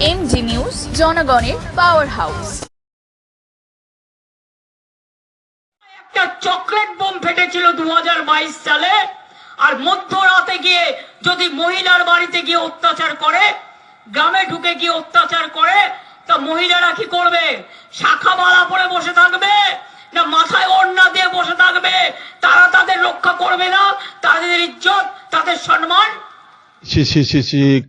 MG news, জনগণের power house. একটা chocolate bomb ফেটেছিল 2022 সালে। আর মধ্যরাতে গিয়ে যদি মহিলার বাড়িতে গিয়ে অত্যাচার করে, গ্রামে ঢুকে গিয়ে অত্যাচার করে, তা মহিলারা কি করবে? শাখা মালা পরে বসে থাকবে না মাথায় ওড়না দিয়ে বসে থাকবে? তারা তাদের রক্ষা করবে না? তাদের ইজ্জত, তাদের সম্মান?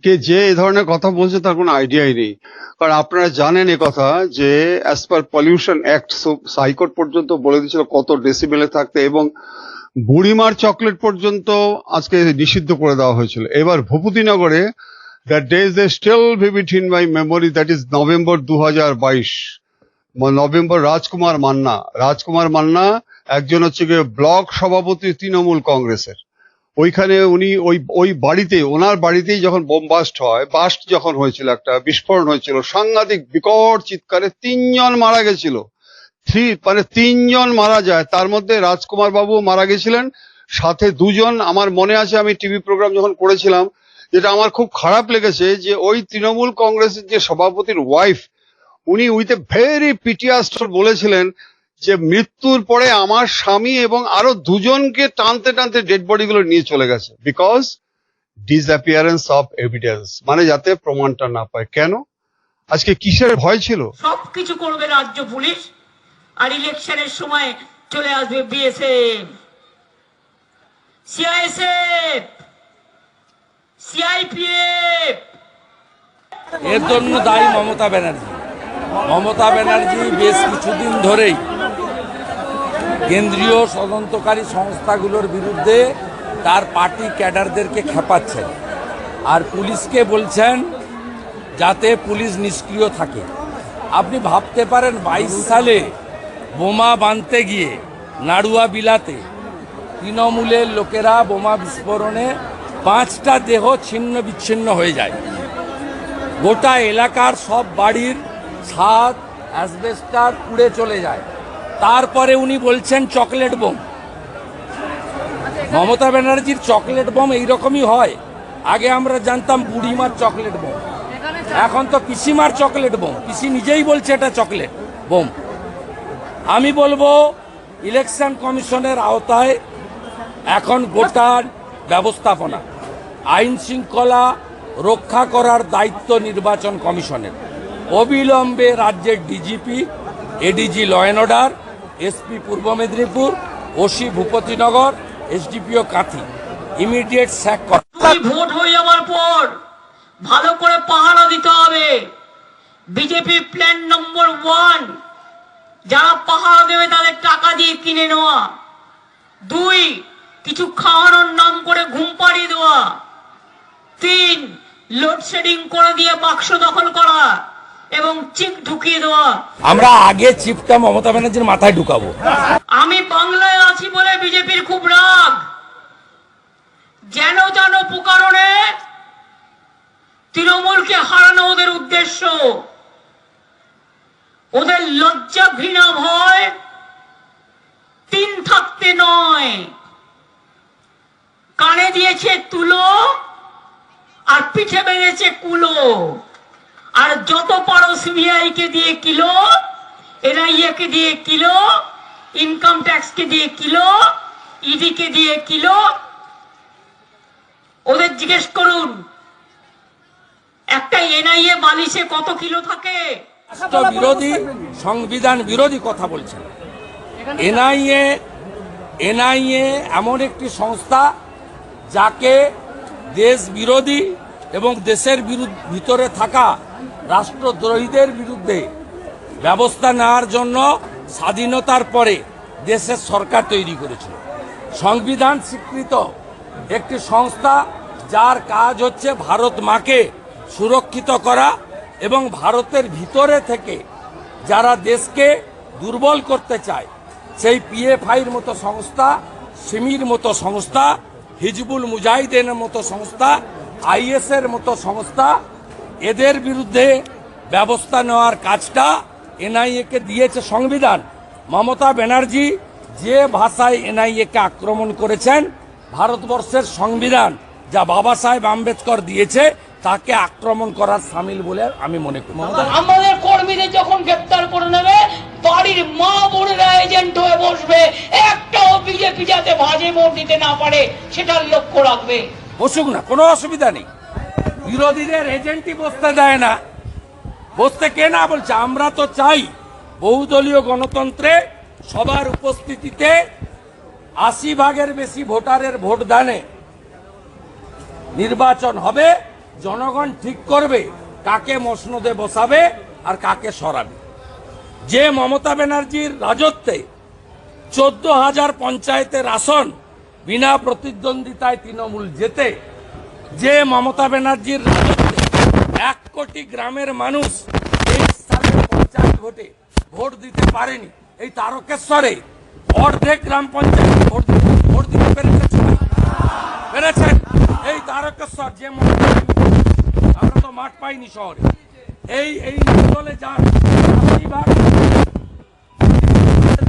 কে যে এই ধরনের কথা বলছে তার কোনো আইডিয়াই নেই। কারণ আপনারা জানেন এ কথা যে as per pollution act high court পর্যন্ত বলে দিয়েছিল কত ডেসিবেলে থাকতে, এবং বুড়িমার চকলেট পর্যন্ত আজকে নিষিদ্ধ করে দেওয়া হয়েছিল। এবার ভূপতিনগরে that day is still vivid in my memory, that is November 2022। November Rajkumar Manna একজন হচ্ছে গিয়ে ব্লক সভাপতি তৃণমূল কংগ্রেসের। ওইখানে উনি ওই বাড়িতে, ওনার বাড়িতেই যখন বোম বাস্ট যখন হয়েছিল, একটা বিস্ফোরণ হয়েছিল, সাংঘাতিক বিকট চিৎকারে 3 জন মারা গেছিল। 3 জন মারা যায়, তার মধ্যে রাজকুমার বাবু মারা গেছিলেন, সাথে 2 জন। আমার মনে আছে আমি টিভি প্রোগ্রাম যখন করেছিলাম, যেটা আমার খুব খারাপ লেগেছে, যে ওই তৃণমূল কংগ্রেসের যে সভাপতির ওয়াইফ, উনি উইথ এ ভেরি পিটিয়াস বলেছিলেন যে মৃত্যুর পরে আমার স্বামী এবং আরো 2 জনকে টানতে টানতে ডেড বডি গুলো নিয়ে চলে গেছে, বিকজ ডিসঅ্যাপিয়ারেন্স অফ এভিডেন্স, মানে যাতে প্রমাণটা না পায়। কেন? আজকে কিসের ভয় ছিল? সবকিছু করবে রাজ্য পুলিশ, আর ইলেকশনের সময় চলে আসবে বিএসএফ, সিআইএসএফ, সিআইপিএফ। এর জন্য দায়ী মমতা ব্যানার্জি। মমতা ব্যানার্জি বেশ কিছুদিন ধরেই কেন্দ্রীয় তদন্তকারী সংস্থাগুলোর বিরুদ্ধে তার পার্টি ক্যাডারদেরকে খেপাচ্ছেন, আর পুলিশকে বলছেন যাতে পুলিশ নিষ্ক্রিয় থাকে। আপনি ভাবতে পারেন 22 সালে বোমা বাঁধতে গিয়ে নাড়ুয়া বিলাতে তৃণমূলের লোকেরা বোমা বিস্ফোরণে 5টা দেহ ছিন্ন বিচ্ছিন্ন হয়ে যায়। গোটা এলাকার সব বাড়ির ছাদ অ্যাসবেস্টার পুড়ে চলে যায়। তারপরে উনি বলছেন চকলেট বোম। মমতা ব্যানার্জির চকলেট বোম এইরকমই হয়। আগে আমরা জানতাম বুড়িমার চকলেট বোম, এখন তো পিসিমার চকলেট বোম। পিসি নিজেই বলছে এটা চকলেট বোম। আমি বলবো ইলেকশন কমিশনের আওতায় এখন গোটার ব্যবস্থাপনা, আইন শৃঙ্খলা রক্ষা করার দায়িত্ব নির্বাচন কমিশনের। অবিলম্বে রাজ্যের DGP, ADG law and order, SP Purba Medinipur, OC Bhupatinagar, SDPO Kanthi immediate sack করা। ভোট হয়ে যাওয়ার পর ভালো করে পাহারা দিতে হবে। বিজেপি প্ল্যান নম্বর 1, যারা পাহারা দেবে তাদের টাকা দিয়ে কিনে নেওয়া। 2, কিছু খাওয়ানোর নাম করে ঘুম পাড়িয়ে দেওয়া। 3, লোডশেডিং করে দিয়ে বাক্স দখল করা এবং চিপ ঢুকিয়ে দেওয়া। আমরা আগে চিপটা মমতা ব্যানার্জির মাথায় ঢুকাবো। আমি বাংলায় আছি বলে বিজেপির খুব রাগ। যেন প্রকারণে তৃণমূলকে হারানো ওদের উদ্দেশ্য। ওদের লজ্জা ঘৃণা ভয় 3 থাকতে নয়। কানে দিয়েছে তুলো আর পিঠে বেঁধেছে কুলো। আর যত পারো সিবিআই কে দিয়ে কিলো, এনআইএ কে দিয়ে কিলো, ইনকাম ট্যাক্স কে দিয়ে কিলো, ইডি কে দিয়ে কিলো। ওদের জিজ্ঞেস করুন একটা এনআইএ বালিশে কত কিলো থাকে। বিরোধী, সংবিধান বিরোধী কথা বলছেন। এনআইএ এমন একটি সংস্থা যাকে দেশ বিরোধী এবং দেশের ভিতরে থাকা রাষ্ট্রদ্রোহীদের বিরুদ্ধে ব্যবস্থা নেওয়ার জন্য স্বাধীনতার পরে দেশের সরকার তৈরি করেছিল। সংবিধান স্বীকৃত একটি সংস্থা যার কাজ হচ্ছে ভারত মাকে সুরক্ষিত করা এবং ভারতের ভিতরে থেকে যারা দেশকে দুর্বল করতে চায়, সেই পিএফআইর মতো সংস্থা, সিমির মতো সংস্থা, হিজবুল মুজাহিদিনের মতো সংস্থা, আইএসের মতো সংস্থা, এদের বিরুদ্ধে ব্যবস্থা নেওয়ার কাজটা এনআইএকে দিয়েছে সংবিধান। মমতা ব্যানার্জি যে ভাষায় এনআইএকে আক্রমণ করেছেন, ভারতবর্ষের সংবিধান যা বাবা সাহেব আম্বেদকর দিয়েছে তাকে আক্রমণ করার সামিল বলে আমি মনে করি। আমাদের কর্মীদের যখন গ্রেপ্তার করে নেবে, বাড়ির মা বোনেরা এজেন্ট হয়ে বসবে, একটাও বিজেপি যাতে ভাজে ভোট দিতে না পারে সেটার লক্ষ্য রাখবে। বসুক না, কোনো অসুবিধা নেই। বিরোধীদের এজেন্টই বসতে দেয় না, বসতে কে না বলছে? আমরা তো চাই বহুদলীয় গণতন্ত্রে সবার উপস্থিতিতে 80% বেশি ভোটারের ভোটদানে নির্বাচন হবে। জনগণ ঠিক করবে কাকে মসনদে বসাবে আর কাকে সরাবে। যে মমতা ব্যানার্জির রাজত্বে 14,000 পঞ্চায়েতের আসন বিনা প্রতিদ্বন্দ্বিতায় তৃণমূল জেতে, যে মমতা ব্যানার্জির রাজত্বে 1 কোটি গ্রামের মানুষ 23 সালের পঞ্চায়েত ভোটে ভোট দিতে পারেনি, এই তারকেশ্বরে অর্ধেক গ্রাম পঞ্চায়েত ভোট দিতে পেরেছেন। এই তারকেশ্বর যে আমরা তো মাঠ পাইনি শহরে, এই অঞ্চলে যান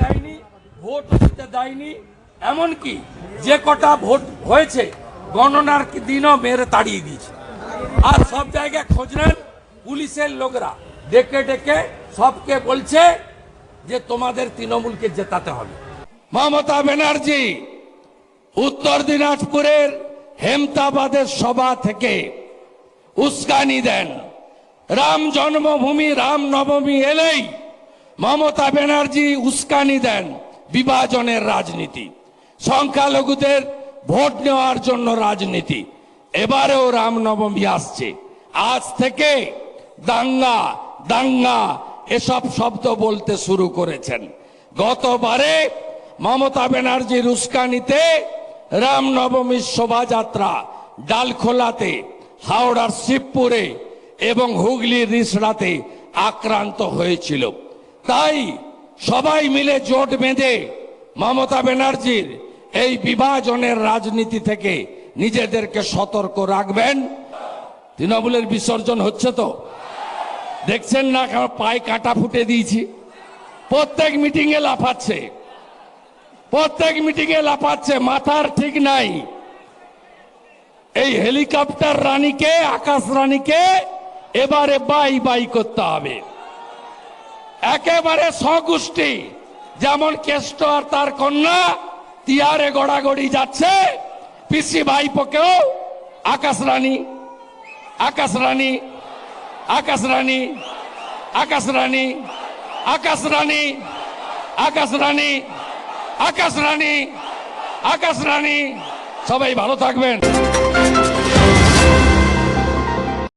দেয়নি, ভোট দিতে দেয়নি। এমনকি যে কটা ভোট হয়েছে গণনার দিনও মেরে তাড়িয়ে দিয়েছে। আর সব জায়গায় খোঁজ নেন, পুলিশের লোকরা ডেকে ডেকে সবকে বলছে যে তোমাদের তৃণমূলকে জেতাতে হবে। মমতা ব্যানার্জি উত্তর দিনাজপুরের হেমতাবাদের সভা থেকে উস্কানি দেন। রাম জন্মভূমি রাম নবমী এলেই মমতা ব্যানার্জি উস্কানি দেন বিভাজনের রাজনীতি, সংখ্যালঘুদের ভোট নেওয়ার জন্য রাজনীতি। এবারেও রামনবমী আসছে, আজ থেকে দাঙ্গা দাঙ্গা এসব শব্দ বলতে শুরু করেছেন। গতবারে মমতা ব্যানার্জির উস্কানিতে রামনবমীর শোভাযাত্রা ডালখোলাতে, হাওড়ার শিবপুরে এবং হুগলির রিষড়াতে আক্রান্ত হয়েছিল। তাই সবাই মিলে জোট বেঁধে মমতা ব্যানার্জির এই বিভাজনের রাজনীতি থেকে নিজেদেরকে সতর্ক রাখবেন। তৃণমূলের বিসর্জন হচ্ছে তো দেখছেন না, পায়ে কাঁটা ফুটে দিয়েছি। প্রত্যেক মিটিং এ লাফাচ্ছে, প্রত্যেক মিটিং এ লাফাচ্ছে, মাথার ঠিক নাই। এই হেলিকপ্টার রানীকে, আকাশ রানীকে এবারে বাই বাই করতে হবে। একেবারে স্বগোষ্ঠী, যেমন কেষ্ট আর তার কন্যা তিয়ারে গড়াগড়ি যাচ্ছে, পিসি ভাইপোকেও আকাশ রানী, আকাশ রানী, আকাশ রানী, আকাশ রানী, আকাশ রানী, আকাশ রানী, আকাশ রানী, আকাশ রানী। সবাই ভালো থাকবেন।